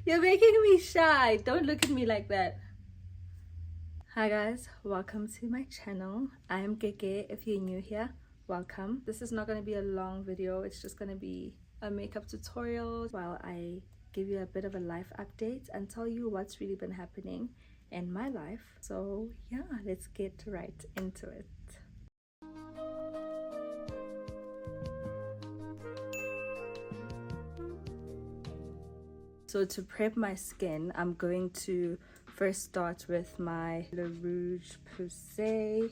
You're making me shy. Don't look at me like that. Hi guys, welcome to my channel. I am Gege. If you're new here, welcome. This is not going to be a long video. It's just going to be a makeup tutorial while I give you a bit of a life update and tell you what's really been happening in my life. So yeah, let's get right into it. So to prep my skin, I'm going to first start with my Roche-Posay.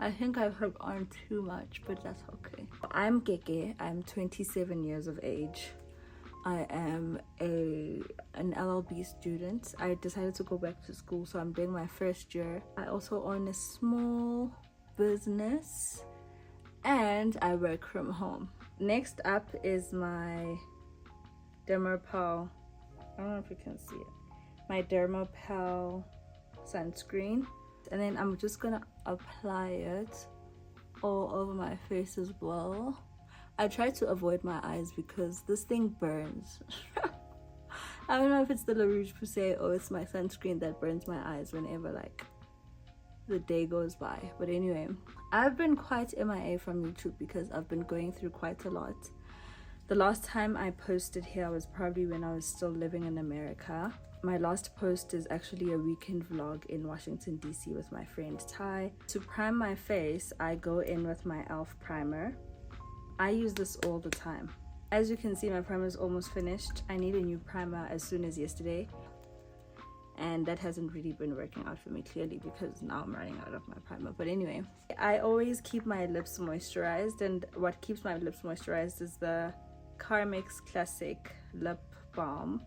I think I've hooked on too much, but that's okay. I'm Gege. I'm 27 years of age. I am an LLB student. I decided to go back to school, so I'm doing my first year. I also own a small business and I work from home. Next up is my DermOpal. I don't know if you can see it. My DermOpal sunscreen. And then I'm just gonna apply it all over my face as well. I try to avoid my eyes because this thing burns. I don't know if it's the Rouge-Posay or it's my sunscreen that burns my eyes whenever like the day goes by. But anyway, I've been quite MIA from YouTube because I've been going through quite a lot. The last time I posted here was probably when I was still living in America. My last post is actually a weekend vlog in Washington DC with my friend Ty. To prime my face, I go in with my e.l.f. primer. I use this all the time. As you can see, my primer is almost finished. I need a new primer as soon as yesterday. And that hasn't really been working out for me clearly because now I'm running out of my primer. But anyway, I always keep my lips moisturized, and what keeps my lips moisturized is the Carmex Classic Lip Balm.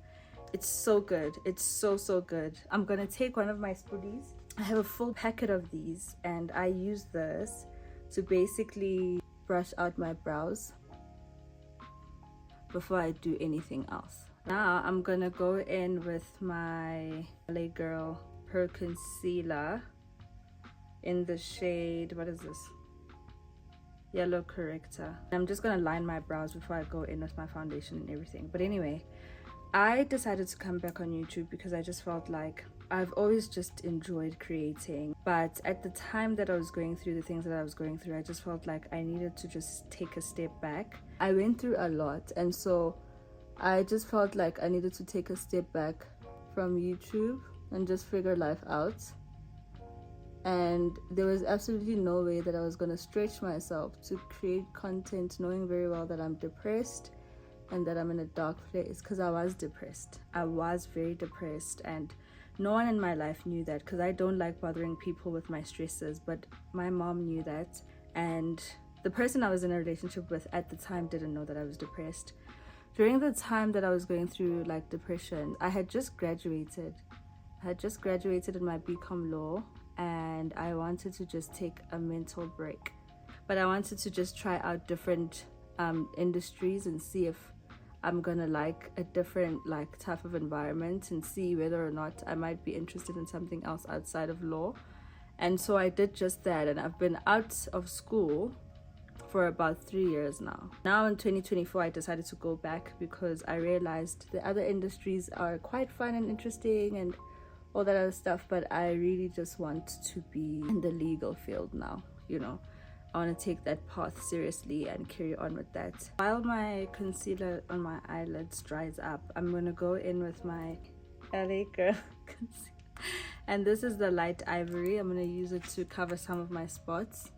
It's so good. It's so good. I'm gonna take one of my spoolies. I have a full packet of these and I use this to basically brush out my brows before I do anything else. Now I'm gonna go in with my LA Girl Pro Concealer in the shade, what is this? Yellow Corrector. I'm just gonna line my brows before I go in with my foundation and everything. But anyway, I decided to come back on YouTube because I just felt like I've always just enjoyed creating, but at the time that I was going through the things that I was going through, I just felt like I needed to just take a step back. I went through a lot, and so I just felt like I needed to take a step back from YouTube and just figure life out. And there was absolutely no way that I was going to stretch myself to create content knowing very well that I'm depressed and that I'm in a dark place, because I was depressed. I was very depressed, and no one in my life knew that because I don't like bothering people with my stresses, but my mom knew that, and the person I was in a relationship with at the time didn't know that I was depressed. During the time that I was going through like depression, I had just graduated. In my BCom law, and I wanted to just take a mental break, but I wanted to just try out different industries and see if I'm gonna like a different like type of environment and see whether or not I might be interested in something else outside of law. And so I did just that, and I've been out of school for about 3 years now. Now in 2024 I decided to go back because I realized the other industries are quite fun and interesting and all that other stuff, but I really just want to be in the legal field now, you know. I want to take that path seriously and carry on with that. While my concealer on my eyelids dries up, I'm going to go in with my LA Girl concealer. And this is the light ivory. I'm going to use it to cover some of my spots.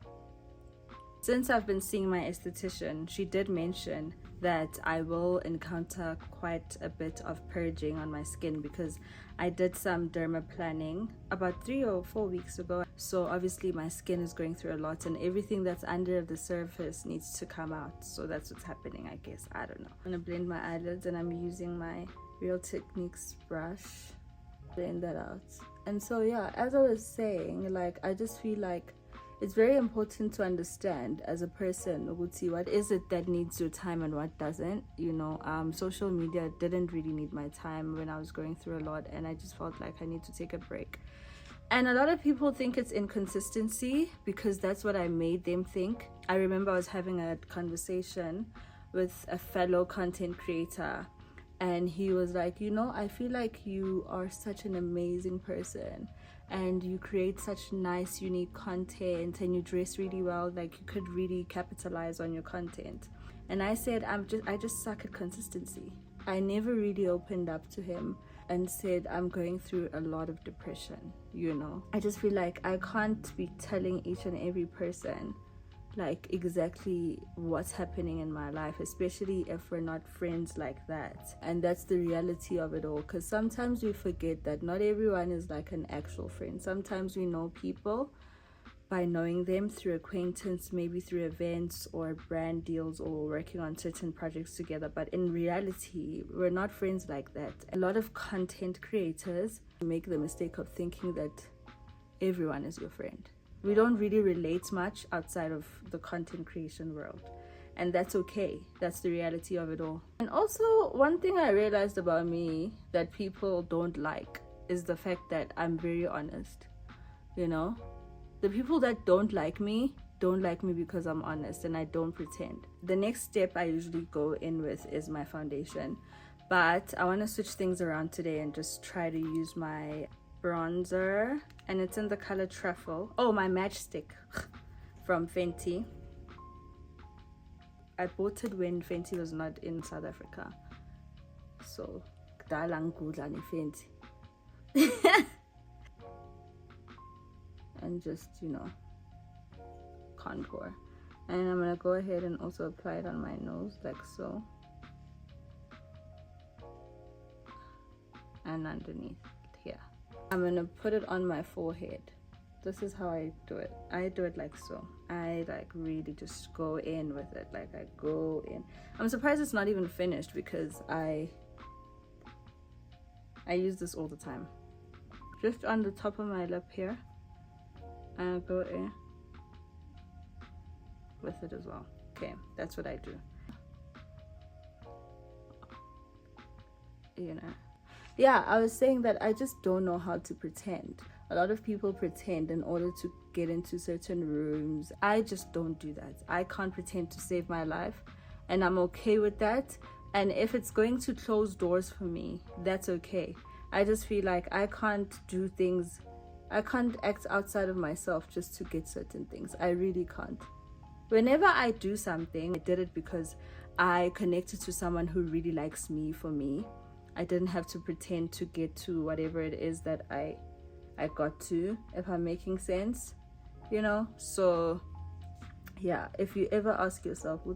Since I've been seeing my esthetician, she did mention that I will encounter quite a bit of purging on my skin because I did some dermaplaning about 3 or 4 weeks ago. So obviously my skin is going through a lot and everything that's under the surface needs to come out. So that's what's happening, I guess. I don't know. I'm gonna blend my eyelids and I'm using my Real Techniques brush. Blend that out. And so yeah, as I was saying, like I just feel like it's very important to understand as a person, Uguti, what is it that needs your time and what doesn't. You know, social media didn't really need my time when I was going through a lot, and I just felt like I need to take a break. And a lot of people think it's inconsistency because that's what I made them think. I remember I was having a conversation with a fellow content creator and he was like, you know, I feel like you are such an amazing person and you create such nice unique content and you dress really well, like you could really capitalize on your content. And I said, I just suck at consistency. I never really opened up to him and said I'm going through a lot of depression, you know. I just feel like I can't be telling each and every person like exactly what's happening in my life, especially if we're not friends like that. And that's the reality of it all, because sometimes we forget that not everyone is like an actual friend. Sometimes we know people by knowing them through acquaintance, maybe through events or brand deals or working on certain projects together. But in reality, we're not friends like that. A lot of content creators make the mistake of thinking that everyone is your friend. We don't really relate much outside of the content creation world. And that's okay. That's the reality of it all. And also, one thing I realized about me that people don't like is the fact that I'm very honest, you know? The people that don't like me because I'm honest and I don't pretend. The next step I usually go in with is my foundation. But I want to switch things around today and just try to use my bronzer. And it's in the color Truffle. Oh, my matchstick from Fenty. I bought it when Fenty was not in South Africa. So, Fenty. And just, you know, contour. And I'm gonna go ahead and also apply it on my nose like so, and underneath here. I'm gonna put it on my forehead. This is how I do it. I do it like so. I like really just go in with it. Like I go in. I'm surprised it's not even finished because I use this all the time. Just on the top of my lip here. I'll go in with it as well. Okay, that's what I do. You know. Yeah, I was saying that I just don't know how to pretend. A lot of people pretend in order to get into certain rooms. I just don't do that. I can't pretend to save my life, and I'm okay with that. And if it's going to close doors for me, that's okay. I just feel like I can't do things. I can't act outside of myself just to get certain things. I really can't. Whenever I do something, I did it because I connected to someone who really likes me for me. I didn't have to pretend to get to whatever it is that I got to, if I'm making sense, you know? So, yeah, if you ever ask yourself, I'm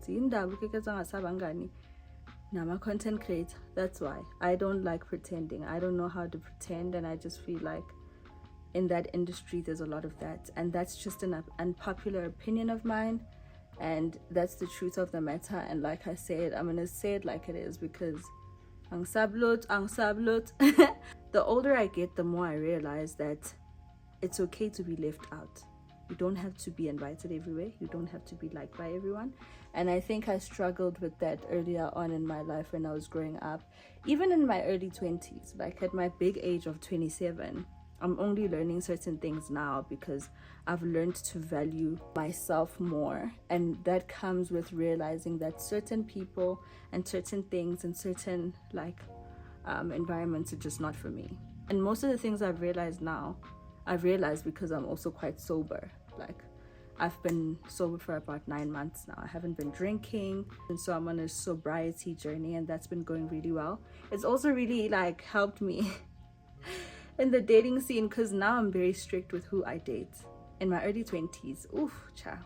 a content creator, that's why. I don't like pretending. I don't know how to pretend, and I just feel like in that industry there's a lot of that, and that's just an unpopular opinion of mine, and that's the truth of the matter. And like I said, I'm gonna say it like it is, because ang sablot. The older I get, the more I realize that it's okay to be left out. You don't have to be invited everywhere. You don't have to be liked by everyone. And I think I struggled with that earlier on in my life when I was growing up, even in my early 20s. Like at my big age of 27, I'm only learning certain things now because I've learned to value myself more. And that comes with realizing that certain people and certain things and certain environments are just not for me. And most of the things I've realized now, I've realized because I'm also quite sober. Like I've been sober for about 9 months now. I haven't been drinking, and so I'm on a sobriety journey, and that's been going really well. It's also really helped me in the dating scene, because now I'm very strict with who I date. In my early 20s, child,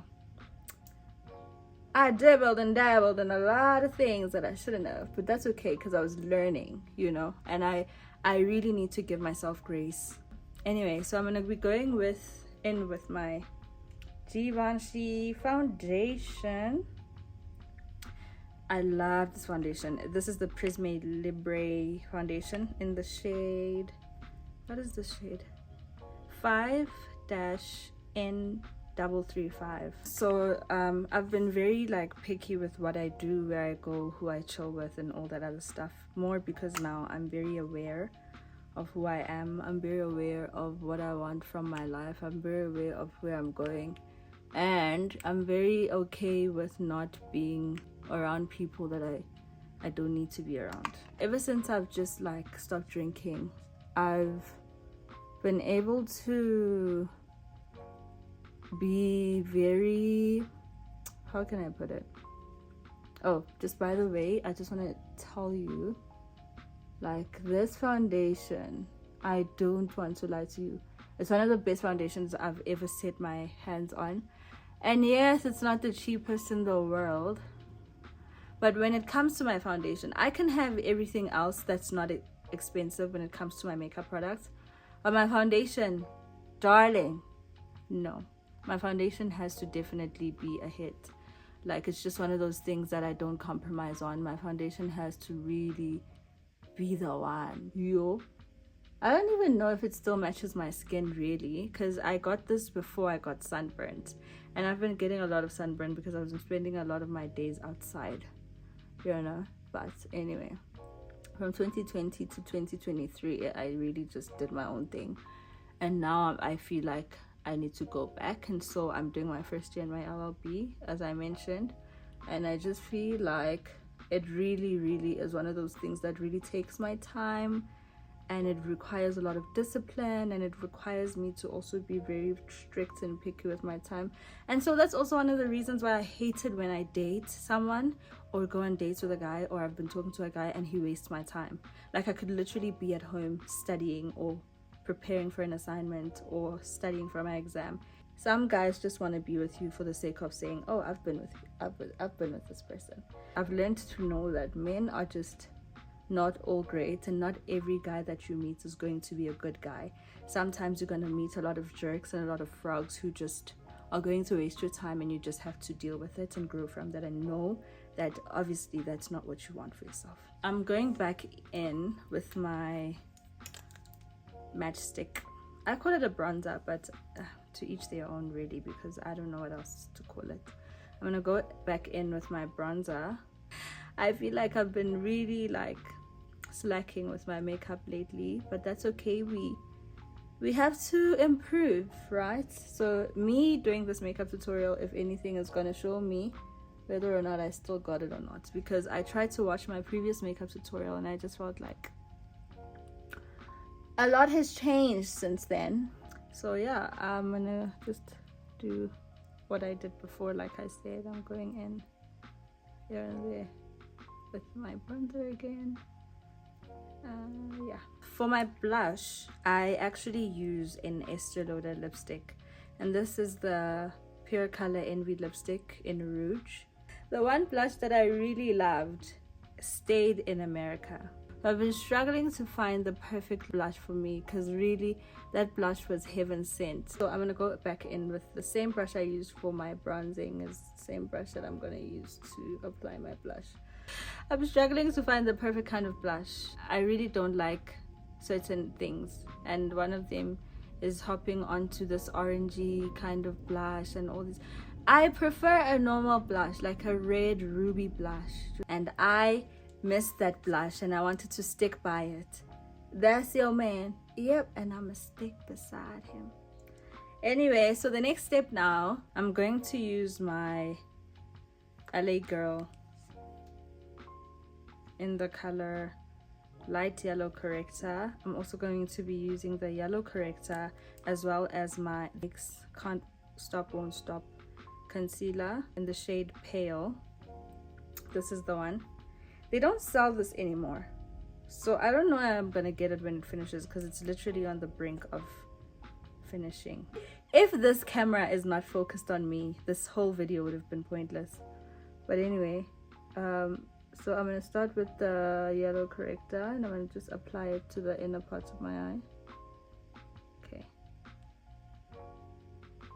I dabbled and dabbled in a lot of things that I shouldn't have, but that's okay because I was learning, you know, and I really need to give myself grace. Anyway, so I'm gonna be going with my Givenchy foundation. I love this foundation. This is the Prisme Libre foundation in the shade, what is the shade? 5-N335. So I've been very picky with what I do, where I go, who I chill with, and all that other stuff, more because now I'm very aware of who I am. I'm very aware of what I want from my life. I'm very aware of where I'm going, and I'm very okay with not being around people that I I don't need to be around. Ever since I've just like stopped drinking, I've been able to be very, how can I put it? Oh, just by the way, I just want to tell you, like, this foundation, I don't want to lie to you, it's one of the best foundations I've ever set my hands on. And yes, it's not the cheapest in the world, but when it comes to my foundation, I can have everything else that's not expensive when it comes to my makeup products, but my foundation, darling, no. My foundation has to definitely be a hit. Like, it's just one of those things that I don't compromise on. My foundation has to really be the one. Yo, I don't even know if it still matches my skin really, because I got this before I got sunburnt, and I've been getting a lot of sunburn because I was spending a lot of my days outside, you know. But anyway, from 2020 to 2023, I really just did my own thing, and now I feel like I need to go back, and so I'm doing my first year in my LLB, as I mentioned, and I just feel like it really is one of those things that really takes my time, and it requires a lot of discipline, and it requires me to also be very strict and picky with my time. And so that's also one of the reasons why I hate it when I date someone or go on dates with a guy, or I've been talking to a guy and he wastes my time. Like, I could literally be at home studying or preparing for an assignment or studying for my exam. Some guys just want to be with you for the sake of saying, oh, I've been with this person. I've learned to know that men are just not all great, and not every guy that you meet is going to be a good guy. Sometimes you're going to meet a lot of jerks and a lot of frogs who just are going to waste your time, and you just have to deal with it and grow from that and know that obviously that's not what you want for yourself. I'm going back in with my matchstick. I call it a bronzer, but to each their own really, because I don't know what else to call it. I'm gonna go back in with my bronzer. I feel like I've been really like slacking with my makeup lately, but that's okay. We have to improve, right? So me doing this makeup tutorial, if anything, is gonna show me whether or not I still got it or not, because I tried to watch my previous makeup tutorial and I just felt like a lot has changed since then. So yeah, I'm gonna just do what I did before. Like I said, I'm going in here and there with my bronzer again. Yeah, for my blush, I actually use an Estée Lauder lipstick, and this is the Pure Color Envy lipstick in Rouge. The one blush that I really loved stayed in America. I've been struggling to find the perfect blush for me, because really that blush was heaven sent. So I'm gonna go back in with the same brush I used for my bronzing, is the same brush that I'm gonna use to apply my blush. I'm struggling to find the perfect kind of blush. I really don't like certain things, and one of them is hopping onto this orangey kind of blush and all this. I prefer a normal blush, like a red ruby blush, and I missed that blush and I wanted to stick by it. That's your man. Yep, and I'ma stick beside him. Anyway, so the next step now, I'm going to use my LA Girl in the color light yellow corrector. I'm also going to be using the yellow corrector as well as my NYX Can't Stop Won't Stop concealer in the shade Pale. This is the one. They don't sell this anymore, so I don't know how I'm gonna get it when it finishes, because it's literally on the brink of finishing. If this camera is not focused on me, this whole video would have been pointless. But anyway, so I'm gonna start with the yellow corrector and I'm gonna just apply it to the inner parts of my eye. Okay.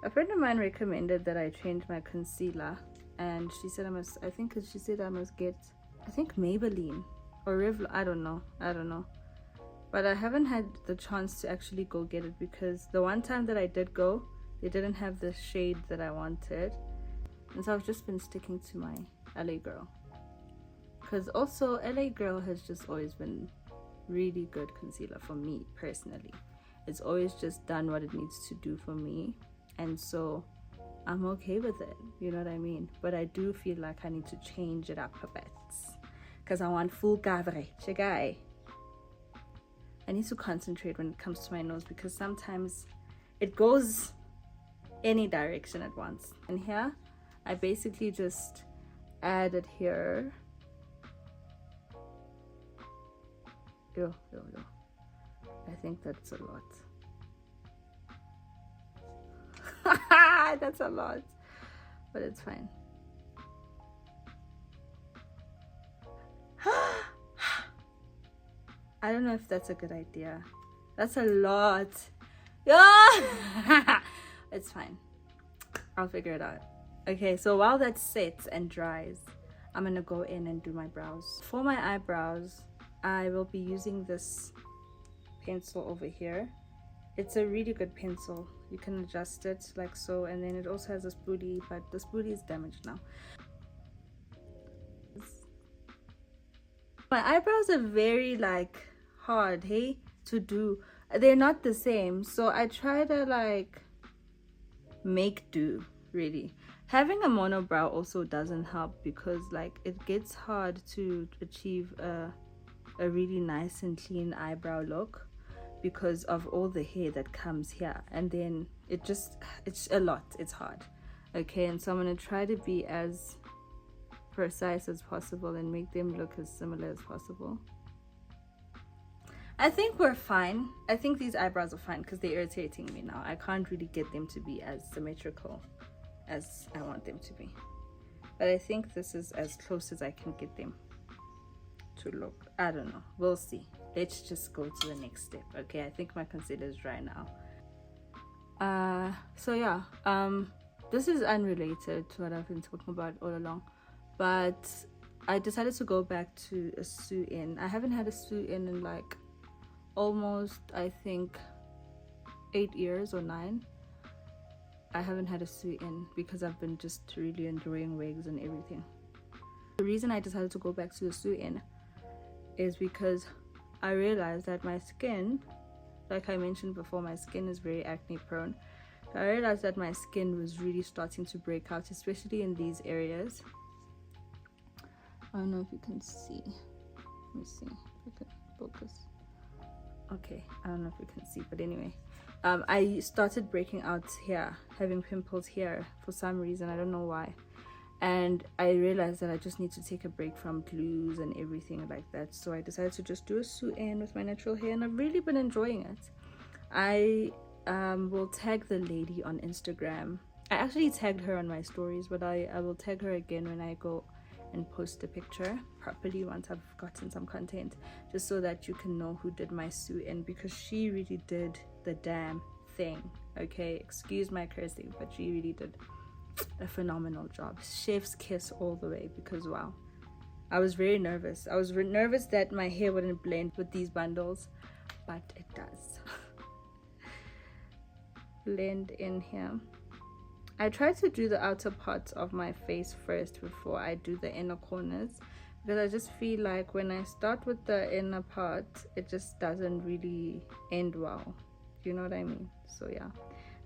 A friend of mine recommended that I change my concealer, and she said I think she said I must get, I think Maybelline or Revlon, I don't know, but I haven't had the chance to actually go get it, because the one time that I did go, they didn't have the shade that I wanted, and so I've just been sticking to my LA Girl, because also LA Girl has just always been really good concealer for me personally. It's always just done what it needs to do for me, and so I'm okay with it, you know what I mean? But I do feel like I need to change it up a bit, because I want full coverage. Okay? I need to concentrate when it comes to my nose because sometimes it goes any direction at once. And here, I basically just add it here. Yo. I think that's a lot. That's a lot, but it's fine. I don't know if that's a good idea. That's a lot. Yeah. It's fine. I'll figure it out. Okay, so while that sets and dries, I'm gonna go in and do my brows. For my eyebrows, I will be using this pencil over here. It's a really good pencil. You can adjust it like so, and then it also has a spoolie, but the spoolie is damaged now. My eyebrows are very like hard, hey, to do. They're not the same, so I try to like make do, really. Having a monobrow also doesn't help because like it gets hard to achieve a really nice and clean eyebrow look because of all the hair that comes here, and then it's a lot. It's hard. Okay, and so I'm gonna try to be as precise as possible and make them look as similar as possible. I think we're fine. I think these eyebrows are fine because they're irritating me now. I can't really get them to be as symmetrical as I want them to be, but I think this is as close as I can get them to look. I don't know, we'll see. Let's just go to the next step. Okay, I think my concealer is dry now. So yeah, this is unrelated to what I've been talking about all along, but I decided to go back to a sew-in. I haven't had a sew-in in like almost, I think, 8 years or 9. I haven't had a sew-in because I've been just really enjoying wigs and everything. The reason I decided to go back to a sew-in is because I realized that my skin, like I mentioned before, my skin is very acne prone. I realized that my skin was really starting to break out, especially in these areas. I don't know if you can see. Let me see if I can focus. Okay, I don't know if you can see, but anyway, I started breaking out here, having pimples here for some reason. I don't know why. And I realized that I just need to take a break from glues and everything like that. So I decided to just do a sew-in with my natural hair, and I've really been enjoying it. I will tag the lady on Instagram. I actually tagged her on my stories, but I will tag her again when I go and post a picture properly once I've gotten some content, just so that you can know who did my sew-in, because she really did the damn thing. Okay, excuse my cursing, but she really did a phenomenal job. Chef's kiss all the way, because wow, I was very nervous. I was nervous that my hair wouldn't blend with these bundles, but it does. Blend in here. I try to do the outer parts of my face first before I do the inner corners, because I just feel like when I start with the inner part, it just doesn't really end well. You know what I mean? So yeah,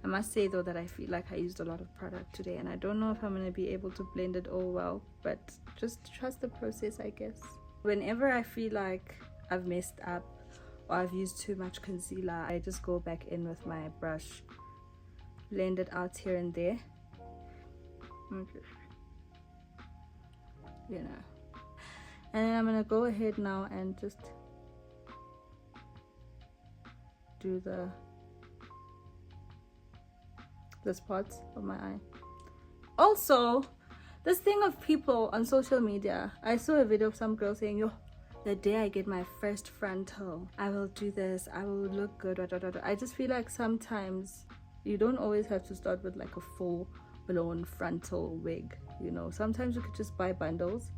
I must say though that I feel like I used a lot of product today, and I don't know if I'm going to be able to blend it all well, but just trust the process, I guess. Whenever I feel like I've messed up or I've used too much concealer, I just go back in with my brush, blend it out here and there. Okay. You know. And then I'm going to go ahead now and just do this part of my eye. Also, this thing of people on social media, I saw a video of some girl saying, yo, the day I get my first frontal, I will do this, I will look good. I just feel like sometimes you don't always have to start with like a full blown frontal wig, you know. Sometimes you could just buy bundles,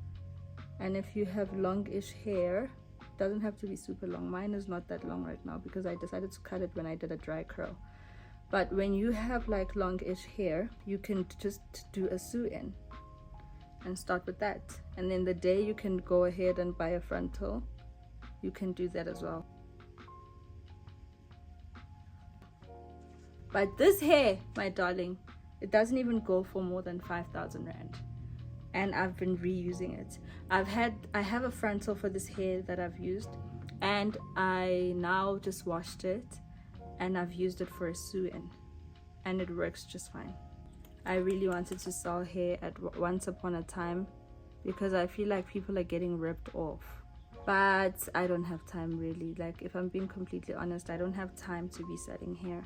and if you have longish hair, doesn't have to be super long. Mine is not that long right now because I decided to cut it when I did a dry curl. But when you have like longish hair, you can just do a sew-in and start with that, and then the day you can go ahead and buy a frontal, you can do that as well. But this hair, my darling, it doesn't even go for more than 5,000 rand, and I've been reusing it. I have a frontal for this hair that I've used, and I now just washed it and I've used it for a sew-in, and it works just fine. I really wanted to sell hair at once upon a time because I feel like people are getting ripped off, but I don't have time really. Like, if I'm being completely honest, I don't have time to be selling hair.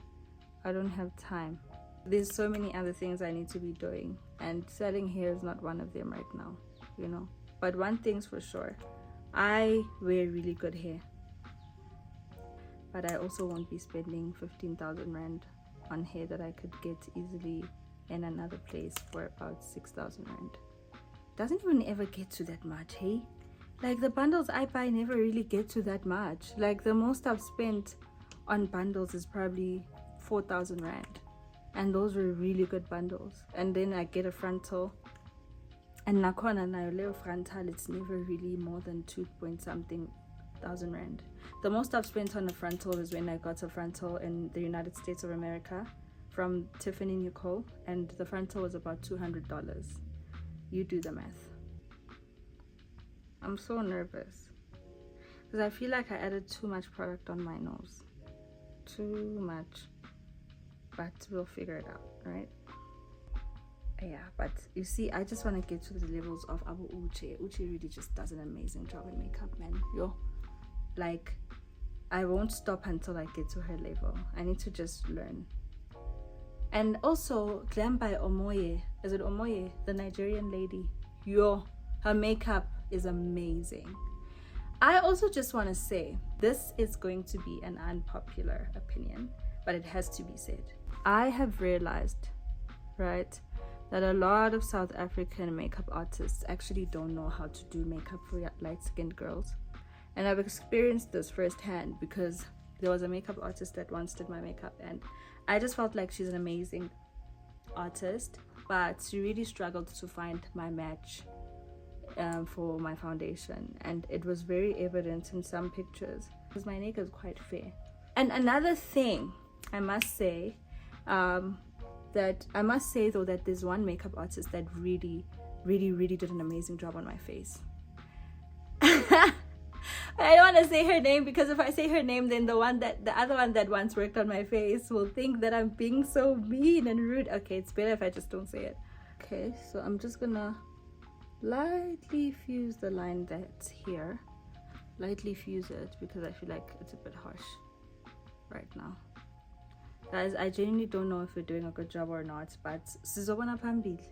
I don't have time. There's so many other things I need to be doing, and selling hair is not one of them right now, you know. But one thing's for sure, I wear really good hair, but I also won't be spending 15,000 rand on hair that I could get easily in another place for about 6,000 rand. Doesn't even ever get to that much, hey? Like, the bundles I buy never really get to that much. Like, the most I've spent on bundles is probably 4,000 rand, and those were really good bundles. And then I get a frontal, and nakhona nayo leyo frontal, it's never really more than 2 point something thousand rand. The most I've spent on a frontal is when I got a frontal in the United States of America from Tiffany Nicole, and the frontal was about $200. You do the math. I'm so nervous because I feel like I added too much product on my nose. Too much. But we'll figure it out, right? Yeah, but you see, I just want to get to the levels of Abu Uche. Uche really just does an amazing job in makeup, man. Yo, like, I won't stop until I get to her level. I need to just learn. And also, GLAM by Omoye. Is it Omoye? The Nigerian lady. Yo, her makeup is amazing. I also just want to say, this is going to be an unpopular opinion, but it has to be said. I have realized, right, that a lot of South African makeup artists actually don't know how to do makeup for light-skinned girls. And I've experienced this firsthand because there was a makeup artist that once did my makeup, and I just felt like she's an amazing artist, but she really struggled to find my match for my foundation, and it was very evident in some pictures because my neck is quite fair. And another thing I must say, that there's one makeup artist that really did an amazing job on my face. I don't want to say her name because if I say her name, then the other one that once worked on my face will think that I'm being so mean and rude. Okay, it's better if I just don't say it. Okay, so I'm just gonna lightly fuse the line that's here. Lightly fuse it because I feel like it's a bit harsh right now. Guys, I genuinely don't know if we're doing a good job or not, but sizobona phambili.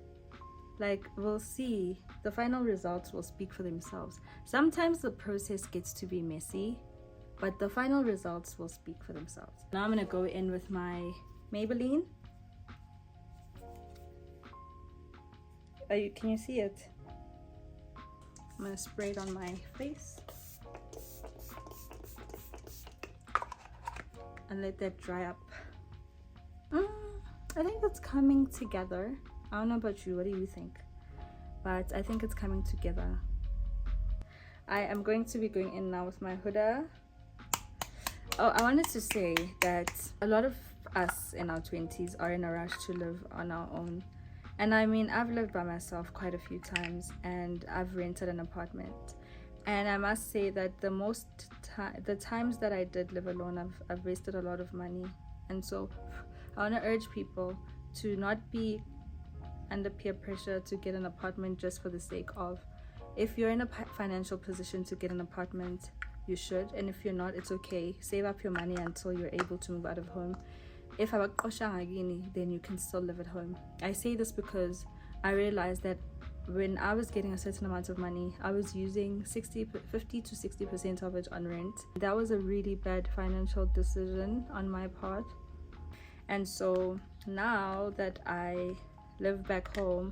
Like, we'll see. The final results will speak for themselves. Sometimes the process gets to be messy, but the final results will speak for themselves. Now I'm gonna go in with my Maybelline. Can you see it? I'm gonna spray it on my face and let that dry up. I think it's coming together. I don't know about you, what do you think? But I think it's coming together. I am going to be going in now with my HUDA. Oh, I wanted to say that a lot of us in our 20s are in a rush to live on our own. And I mean, I've lived by myself quite a few times, and I've rented an apartment. And I must say that the times that I did live alone, I've wasted a lot of money. And so I want to urge people to not be under peer pressure to get an apartment just for the sake of. If you're in a financial position to get an apartment, you should, and if you're not, it's okay. Save up your money until you're able to move out of home. If then you can still live at home. I say this because I realized that when I was getting a certain amount of money, I was using 50 to 60% of it on rent. That was a really bad financial decision on my part. And so now that I live back home,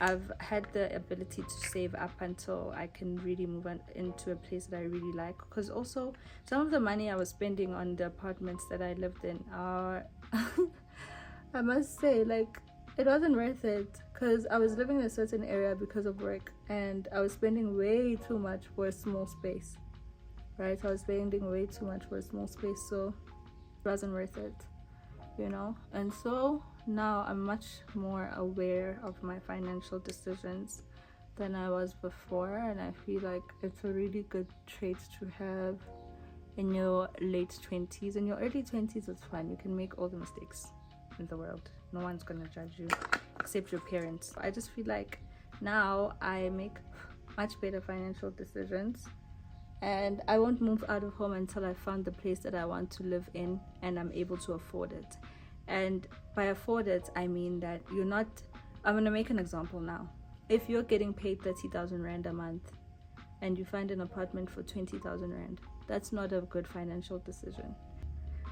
I've had the ability to save up until I can really move on into a place that I really like. Because also, some of the money I was spending on the apartments that I lived in are, I must say, like, it wasn't worth it. Because I was living in a certain area because of work, and I was spending way too much for a small space. Right? I was spending way too much for a small space, so it wasn't worth it, you know? And so now I'm much more aware of my financial decisions, than I was before, and I feel like it's a really good trait to have in your late 20s. In your early 20s, it's fine. You can make all the mistakes in the world. No one's gonna judge you except your parents. I just feel like now I make much better financial decisions, and I won't move out of home until I found the place that I want to live in and I'm able to afford it. And by afford it, I mean that you're not, I'm gonna make an example now. If you're getting paid 30,000 Rand a month and you find an apartment for 20,000 Rand, that's not a good financial decision.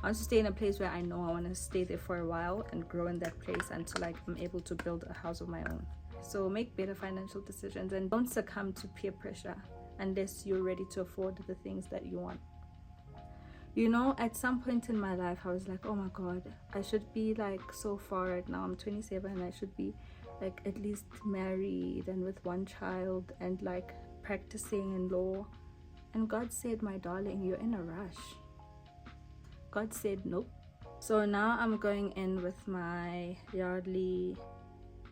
I want to stay in a place where I know I want to stay there for a while and grow in that place until I'm able to build a house of my own. So make better financial decisions and don't succumb to peer pressure unless you're ready to afford the things that you want. You know, at some point in my life, I was like, oh my God, I should be like so far right now. I'm 27 and I should be like at least married and with one child and like practicing in law. And God said, my darling, you're in a rush. God said nope. So now I'm going in with my Yardley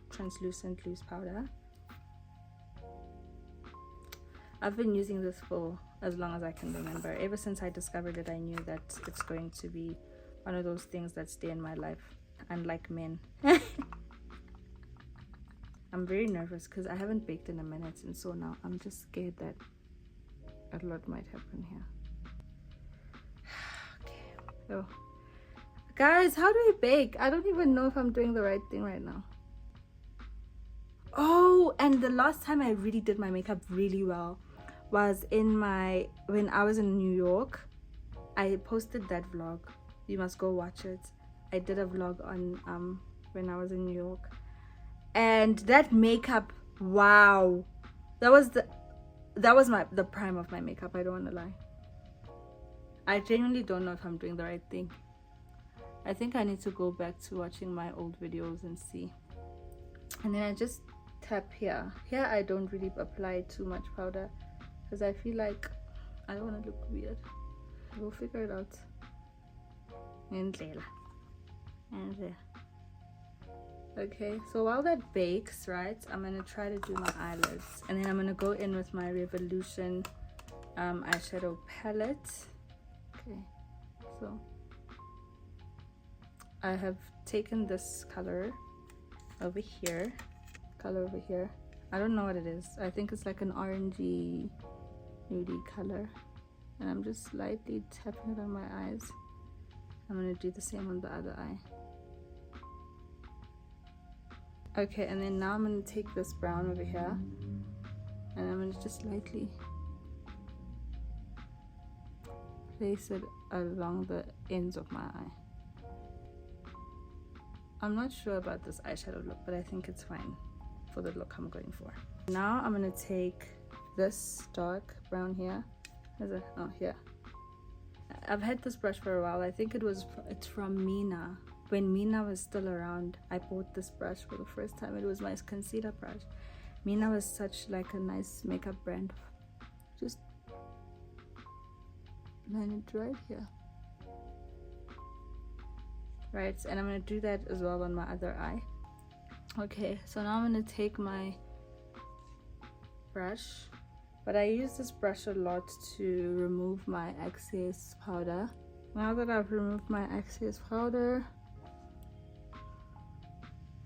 translucent loose powder. I've been using this for as long as I can remember. Ever since I discovered it, I knew that it's going to be one of those things that stay in my life, unlike men. I'm very nervous because I haven't baked in a minute, and so now I'm just scared that a lot might happen here. Okay. Oh. Guys, how do I bake? I don't even know if I'm doing the right thing right now. Oh, and the last time I really did my makeup really well was when I was in New York. I posted that vlog. You must go watch it. I did a vlog on when I was in New York. And that makeup, wow. That was the prime of my makeup, I don't want to lie. I genuinely don't know if I'm doing the right thing. I think I need to go back to watching my old videos and see. And then I just tap here. Here I don't really apply too much powder because I feel like I don't want to look weird. We'll figure it out. And there. Okay, so while that bakes, right, I'm gonna try to do my eyelids, and then I'm gonna go in with my Revolution eyeshadow palette. Okay, so I have taken this color over here. I don't know what it is. I think it's like an orangey nudie color, and I'm just slightly tapping it on my eyes. I'm gonna do the same on the other eye. Okay, and then now I'm gonna take this brown over here and I'm gonna just lightly place it along the ends of my eye. I'm not sure about this eyeshadow look, but I think it's fine for the look I'm going for. Now I'm gonna take this dark brown here. Here. I've had this brush for a while. I think it's from Mina. When Mina was still around, I bought this brush for the first time. It was my concealer brush. Mina was such like a nice makeup brand. Just line it right here. Right, and I'm gonna do that as well on my other eye. Okay, so now I'm gonna take my brush, but I use this brush a lot to remove my excess powder. Now that I've removed my excess powder,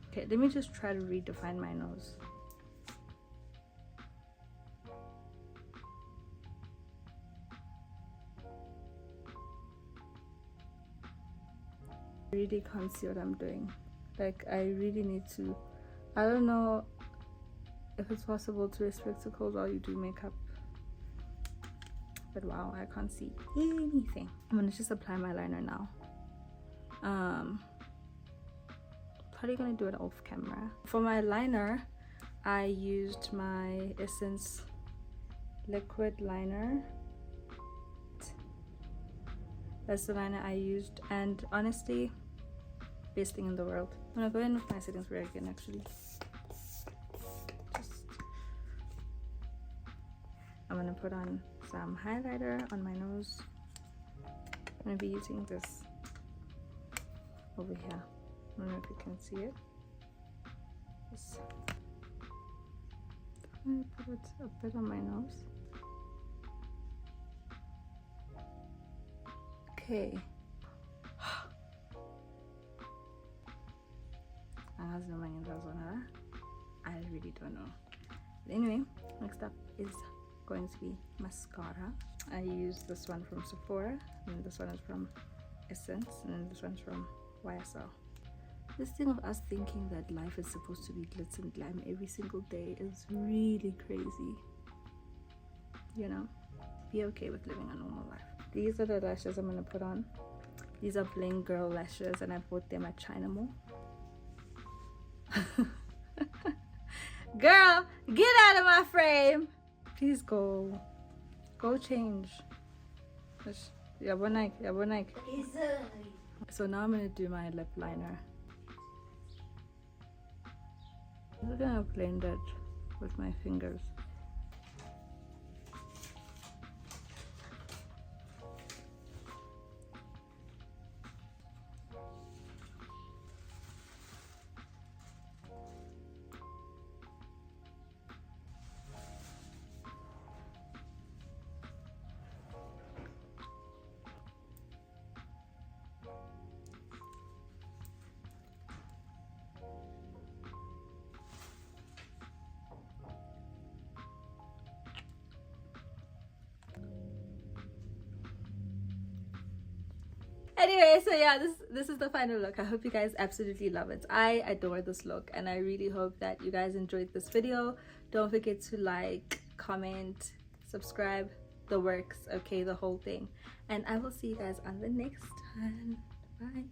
okay, let me just try to redefine my nose. I really can't see what I'm doing. Like, I really need to, I don't know if it's possible to wear spectacles while you do makeup. But wow, I can't see anything. I'm gonna just apply my liner now. Probably gonna do it off camera. For my liner, I used my Essence liquid liner. That's the liner I used, and honestly, best thing in the world. I'm gonna go in with my setting spray again, actually. I'm gonna put on some highlighter on my nose. I'm gonna be using this over here. I don't know if you can see it. Yes. I'm gonna put it a bit on my nose. Okay. I really don't know. But anyway, next up is going to be mascara. I use this one from Sephora, and this one is from Essence, and then this one's from YSL. This thing of us thinking that life is supposed to be glitz and glam every single day is really crazy. You know, be okay with living a normal life. These are the lashes I'm gonna put on. These are Bling Girl lashes, and I bought them at China Mall. Girl, get out of my frame. Please go change. So now I'm gonna do my lip liner. I'm gonna blend it with my fingers. Anyway, so yeah, this is the final look. I hope you guys absolutely love it. I adore this look, and I really hope that you guys enjoyed this video. Don't forget to like, comment, subscribe, the works, okay, the whole thing. And I will see you guys on the next time. Bye.